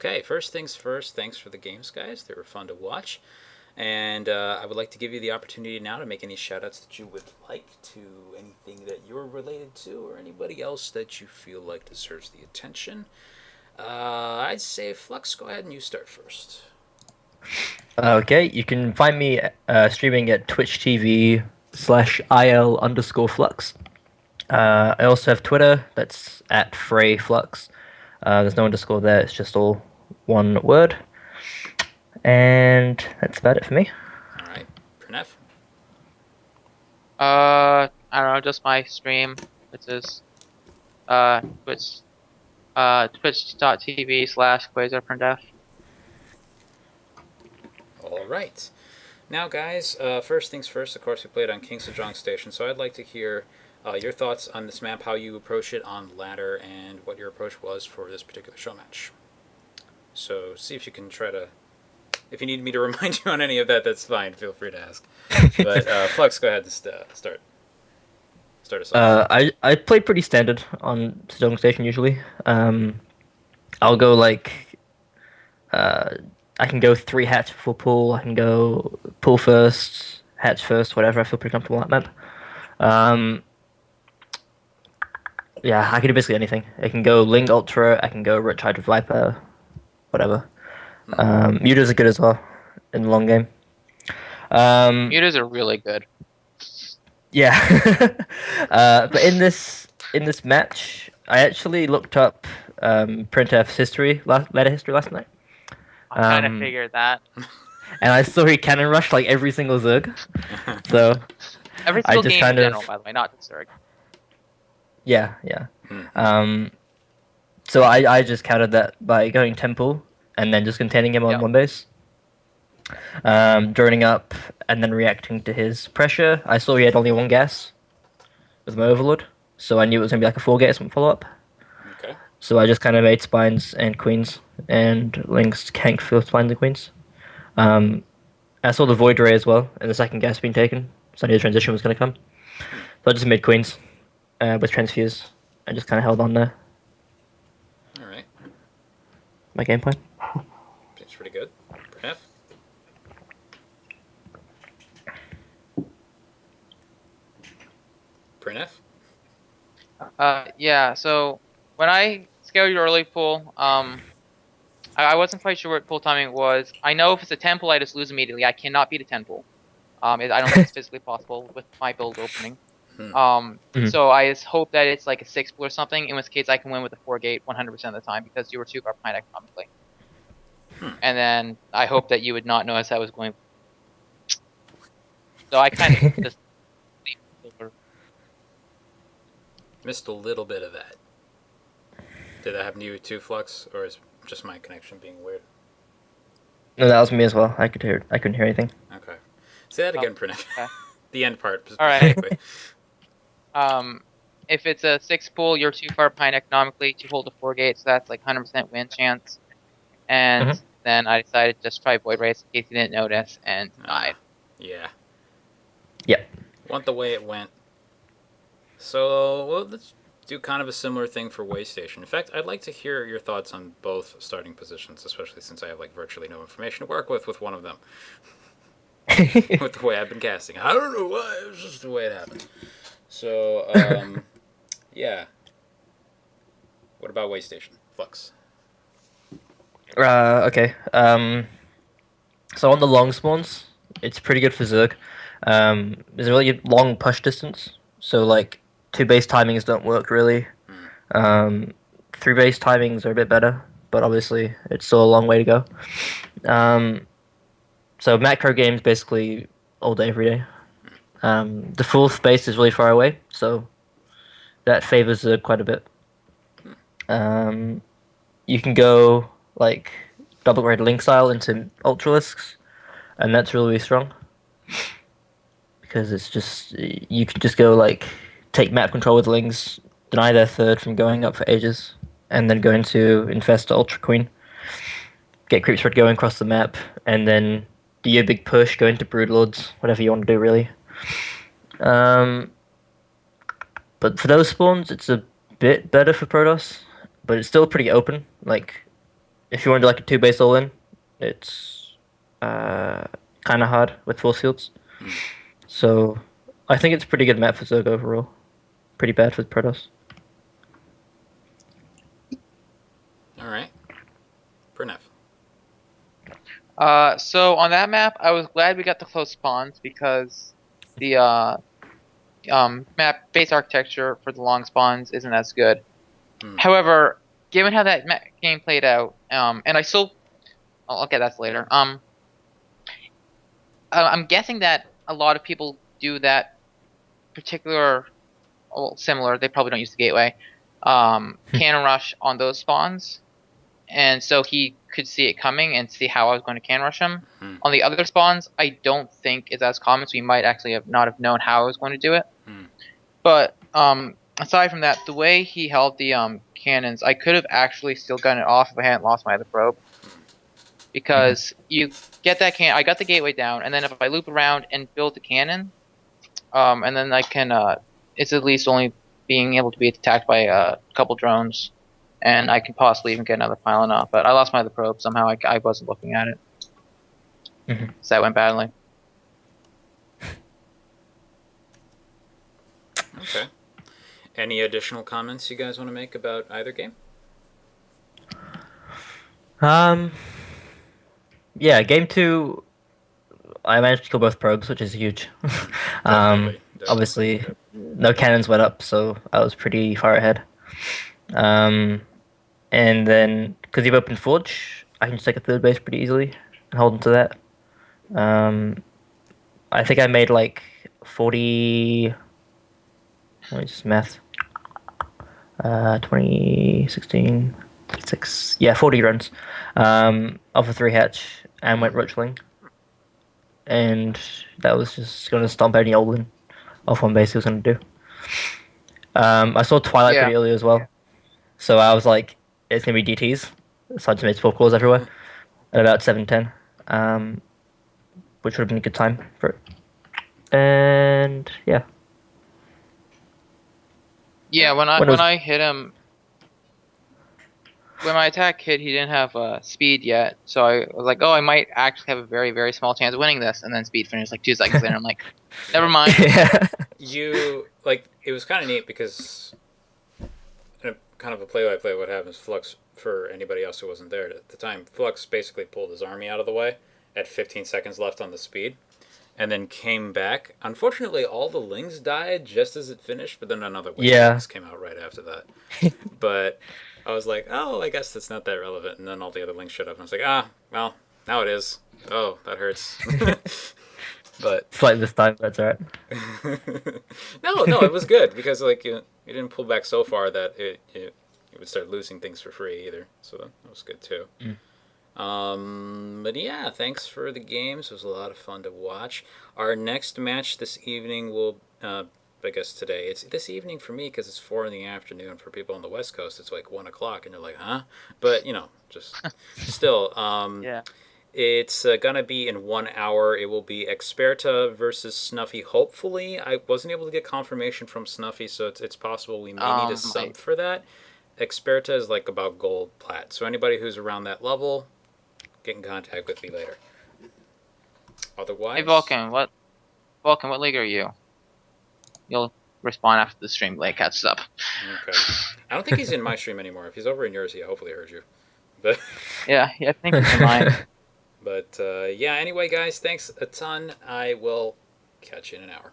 Okay, first things first, thanks for the games, guys. They were fun to watch. And I would like to give you the opportunity now to make any shout outs that you would like to anything that you're related to or anybody else that you feel like deserves the attention. I'd say, Flux, go ahead and you start first. Okay, you can find me streaming at Twitch TV/IL_Flux. I also have Twitter, that's at FreyFlux. There's no underscore there, it's just all one word. And that's about it for me. All right, Printf. I don't know, just my stream, which is Twitch twitch.tv/QuasarPrintf. All right. Now, guys, first things first, of course, we played on King Sejong Station, so I'd like to hear your thoughts on this map, how you approach it on ladder, and what your approach was for this particular show match. So, see if you can try to. If you need me to remind you on any of that, that's fine. Feel free to ask. But Flux, go ahead and start us off. I play pretty standard on Sejong Station usually. I'll go like uh, I can go three hatch before pull. I can go pull first, hatch first, whatever. I feel pretty comfortable on that map. Um, yeah, I can do basically anything. I can go Ling Ultra. I can go Rich Hydra Viper, whatever. Mutas are good as well in the long game. Mutas are really good. Yeah, but in this match, I actually looked up Printf's ladder history last night. I kind of Um, figured that. and I saw he cannon rush like every single Zerg. So Every I single just game in kind of general, by the way, not just Zerg. yeah. Um, so I just countered that by going Temple and then just containing him on Yep. one base. Droning up and then reacting to his pressure. I saw he had only one gas with my Overlord, so I knew it was gonna be like a four gas follow up. Okay. So I just kind of made spines and queens and links cank for spines and queens. Um, I saw the void ray as well, and the second gas being taken, so I knew the transition was gonna come. So I just made queens with transfuse and just kind of held on there. All right. My game plan. Seems pretty good. Printf. Printf. Yeah. So when I scaled your early pull, I wasn't quite sure what pull timing was. I know if it's a temple, I just lose immediately. I cannot beat a temple. I don't think it's physically possible with my build opening. Hmm. Mhm. So I just hope that it's like a 6 pull or something, in which case I can win with a 4 gate 100% of the time because you were 2 card behind economically. Hmm. And then I hope that you would not notice I was going. So I kind of just Missed a little bit of that. Did that happen to you too, Flux, or is just my connection being weird? No, that was me as well. I couldn't hear anything. Okay. Say that oh, again, Printf. okay. The end part All right. specifically. Um, if it's a 6 pull, you're too far behind economically to hold a 4 gate, so that's like 100% win chance. And Hmm. then I decided to just try Void Race in case you didn't notice and died. Yeah. Yep. Want the way it went. So, well, let's do kind of a similar thing for Waystation. In fact, I'd like to hear your thoughts on both starting positions, especially since I have like virtually no information to work with one of them. With the way I've been casting, I don't know why. It was just the way it happened. So, yeah. What about Waystation? Flux. Okay. So on the long spawns, it's pretty good for Zerg. There's a really long push distance, so like two base timings don't work really. Um, three base timings are a bit better, but obviously it's still a long way to go. Um, so macro games basically all day, every day. The fourth base is really far away, so that favors Zerg quite a bit. Um, you can go like double red link style into Ultralisks, and that's really strong because it's just you can just go like take map control with Lings, deny their third from going up for ages, and then go into infest Ultra Queen, get creep spread going across the map, and then do your big push, go into Broodlords, whatever you want to do really. Um, but for those spawns, it's a bit better for Protoss, but it's still pretty open. Like if you want to do like a two base all in, it's uh, kind of hard with force fields. Hmm. So I think it's a pretty good map for Zerg overall. Pretty bad for Protoss. All right. Printf. So on that map, I was glad we got the close spawns because the map base architecture for the long spawns isn't as good. Hmm. However, given how that game played out, and I still, I'll get that later. I'm guessing that a lot of people do that particular, well, similar. They probably don't use the gateway. Cannon rush on those spawns, and so he could see it coming and see how I was going to can rush him. Hmm. On the other spawns, I don't think is as common, so he might actually have not have known how I was going to do it. Hmm. But aside from that, the way he held the cannons, I could have actually still gotten it off if I hadn't lost my other probe. Mhm. Because you get that can, I got the gateway down, and then if I loop around and build the cannon, and then I can, it's at least only being able to be attacked by a couple drones, and I can possibly even get another pylon off. But I lost my other probe somehow. I wasn't looking at it, Mhm. so that went badly. Okay. Any additional comments you guys want to make about either game? Um, yeah, game two, I managed to kill both probes, which is huge. Definitely. Definitely. Obviously, no cannons went up, so I was pretty far ahead. Um, and then because you've opened Forge, I can just take a third base pretty easily and hold into that. Um, I think I made like 40. Let me just math. 2016, 6. Yeah, 40 runs. Off a three hatch and Hmm. went Roachling. And that was just going to stomp any Olin off one base he was going to do. I saw Twilight Yeah, pretty early as well. So I was like, it's going to be DTs. So I just made sport calls everywhere at about 7:10, um, which would have been a good time for it. And yeah, yeah. Yeah. when it When was. I hit him, when my attack hit, he didn't have speed yet, so I was like, oh, I might actually have a very very small chance of winning this. And then speed finished like 2 seconds later. I'm like, never Yeah. mind. Yeah. You like it was kind of neat because in a kind of a play-by-play what happens Flux for anybody else who wasn't there at the time. Flux basically pulled his army out of the way at 15 seconds left on the speed, and then came back. Unfortunately, all the lings died just as it finished, but then another wave of Yeah. lings came out right after that. But I was like, oh, I guess that's not that relevant. And then all the other lings showed up, and I was like, ah, well, now it is. Oh, that hurts. But Slight this time, that's alright. no, no, it was good because like you didn't pull back so far that it would start losing things for free either. So that was good too. Mm. But yeah, thanks for the games. It was a lot of fun to watch. Our next match this evening will, I guess today. It's this evening for me because it's 4 in the afternoon. For people on the West Coast, it's like 1 o'clock, and you're like, huh? But just still, Yeah. it's gonna be in 1 hour. It will be Experta versus Snuffy. Hopefully, I wasn't able to get confirmation from Snuffy, so it's possible we may need a sub I, for that. Experta is like about gold plat. So anybody who's around that level, get in contact with me later. hey Otherwise, Vulcan, what league are you? You'll respond after the stream late catches up. okay. I don't think he's in my stream anymore. If he's over in yours, he hopefully heard you. But Yeah, I think he's in mine. yeah. Anyway, guys, thanks a ton. I will catch you in an hour.